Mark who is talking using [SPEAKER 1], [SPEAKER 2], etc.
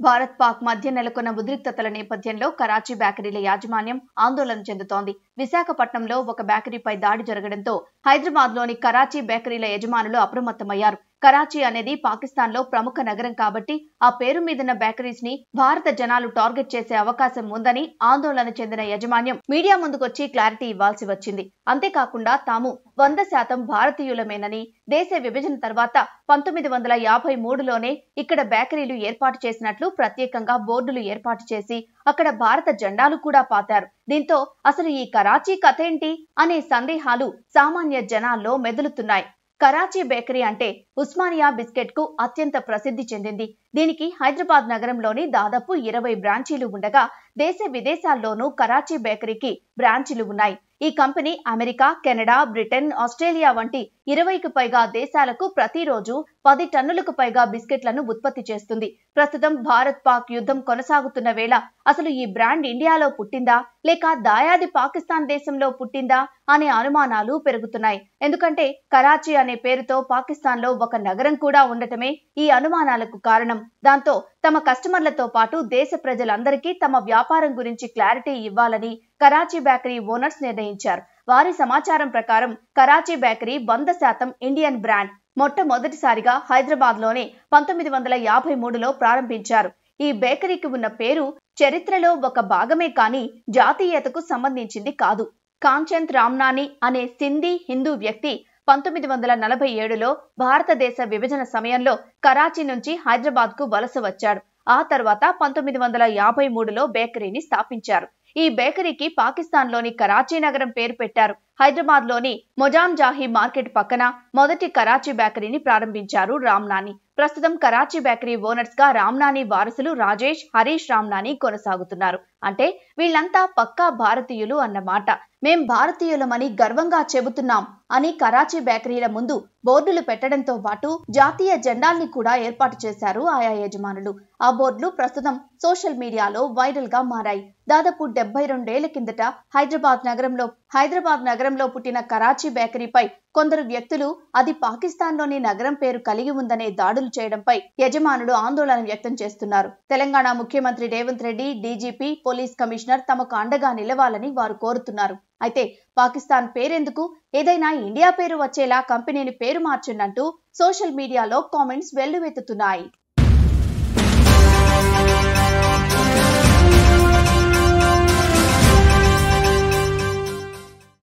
[SPEAKER 1] భారత్ పాక్ మధ్య నెలకొన్న ఉద్రిక్తతల నేపథ్యంలో కరాచీ బేకరీల యాజమాన్యం ఆందోళన చెందుతోంది. విశాఖపట్నంలో ఒక బేకరీపై దాడి జరగడంతో హైదరాబాద్లోని కరాచీ బేకరీల యజమానులు అప్రమత్తమయ్యారు. కరాచీ అనేది పాకిస్తాన్లో ప్రముఖ నగరం కాబట్టి ఆ పేరు మీదున్న బేకరీస్ ని భారత జనాలు టార్గెట్ చేసే అవకాశం ఉందని ఆందోళన చెందిన యజమాన్యం మీడియా ముందుకొచ్చి క్లారిటీ ఇవ్వాల్సి వచ్చింది. అంతేకాకుండా తాము 100% భారతీయులమేనని, దేశ విభజన తర్వాత 1953లోనే ఇక్కడ బేకరీలు ఏర్పాటు చేసినట్లు ప్రత్యేకంగా బోర్డులు ఏర్పాటు చేసి అక్కడ భారత జెండాలు కూడా పాతారు. దీంతో అసలు ఈ కరాచీ కథేంటి అనే సందేహాలు సామాన్య జనాల్లో మెదులుతున్నాయి. కరాచీ బేకరీ అంటే ఉస్మానియా బిస్కెట్ కు అత్యంత ప్రసిద్ధి చెందింది. దీనికి హైదరాబాద్ నగరంలోని దాదాపు 20 బ్రాంచీలు ఉండగా దేశ విదేశాల్లోనూ కరాచీ బేకరీకి బ్రాంచీలు ఉన్నాయి. ఈ company America, Canada, Britain, Australia వంటి 20కి పైగా దేశాలకు ప్రతిరోజు 10 టన్నులకు పైగా బిస్కెట్లను ఉత్పత్తి చేస్తుంది. ప్రస్తుతం భారత్ పాక్ యుద్ధం కొనసాగుతున్న వేళ అసలు ఈ బ్రాండ్ ఇండియాలో పుట్టిందా లేక దాయాది పాకిస్తాన్ దేశంలో పుట్టిందా అనే అనుమానాలు పెరుగుతున్నాయి. ఎందుకంటే కరాచీ అనే పేరుతో పాకిస్తాన్ లో ఒక నగరం కూడా ఉండటమే ఈ అనుమానాలకు కారణం. దాంతో తమ కస్టమర్లతో పాటు దేశ ప్రజలందరికీ తమ వ్యాపారం గురించి క్లారిటీ ఇవ్వాలని కరాచీ బేకరీ ఓనర్స్ నిర్ణయించారు. వారి సమాచారం ప్రకారం కరాచీ బేకరీ 100% ఇండియన్ బ్రాండ్. మొట్టమొదటిసారిగా హైదరాబాద్ లోనే 1953లో ప్రారంభించారు. ఈ బేకరీకి ఉన్న పేరు చరిత్రలో ఒక భాగమే కానీ జాతీయతకు సంబంధించింది కాదు. కాంచంద్ రామ్నాని అనే సింధీ హిందూ వ్యక్తి 1947లో భారతదేశ విభజన సమయంలో కరాచీ నుంచి హైదరాబాద్ కు వలస వచ్చాడు. ఆ తర్వాత 1953లో బేకరీని స్థాపించారు. ఈ బేకరీకి పాకిస్తాన్ లోని కరాచీ నగరం పేరు పెట్టారు. హైదరాబాద్ లోని మొజాం జాహీ మార్కెట్ పక్కన మొదటి కరాచీ బేకరీని ప్రారంభించారు రామ్నాని. ప్రస్తుతం కరాచీ బేకరీ ఓనర్స్ గా రామ్నాని వారసులు రాజేష్, హరీష్ రామ్నాని కొనసాగుతున్నారు. అంటే వీళ్ళంతా పక్కా భారతీయులు అన్నమాట. మేం భారతీయులమని గర్వంగా చెబుతున్నాం అని కరాచీ బేకరీల ముందు బోర్డులు పెట్టడంతో పాటు జాతీయ జెండాల్ని కూడా ఏర్పాటు చేశారు ఆయా యజమానులు. ఆ బోర్డులు ప్రస్తుతం సోషల్ మీడియాలో వైరల్ గా మారాయి. దాదాపు 72 ఏళ్ల కిందట హైదరాబాద్ నగరంలో పుట్టిన కరాచీ బేకరీపై కొందరు వ్యక్తులు అది పాకిస్తాన్ లోని నగరం పేరు కలిగి ఉందనే దాడులు చేయడంపై యజమానులు ఆందోళన వ్యక్తం చేస్తున్నారు. తెలంగాణ ముఖ్యమంత్రి Revanth Reddy, DGP, police commissioner తమకు అండగా నిలవాలని వారు కోరుతున్నారు. అయితే పాకిస్తాన్ పేరెందుకు, ఏదైనా ఇండియా పేరు వచ్చేలా కంపెనీని పేరు మార్చండంటూ సోషల్ మీడియాలో కామెంట్స్ వెల్లువెత్తుతున్నాయి.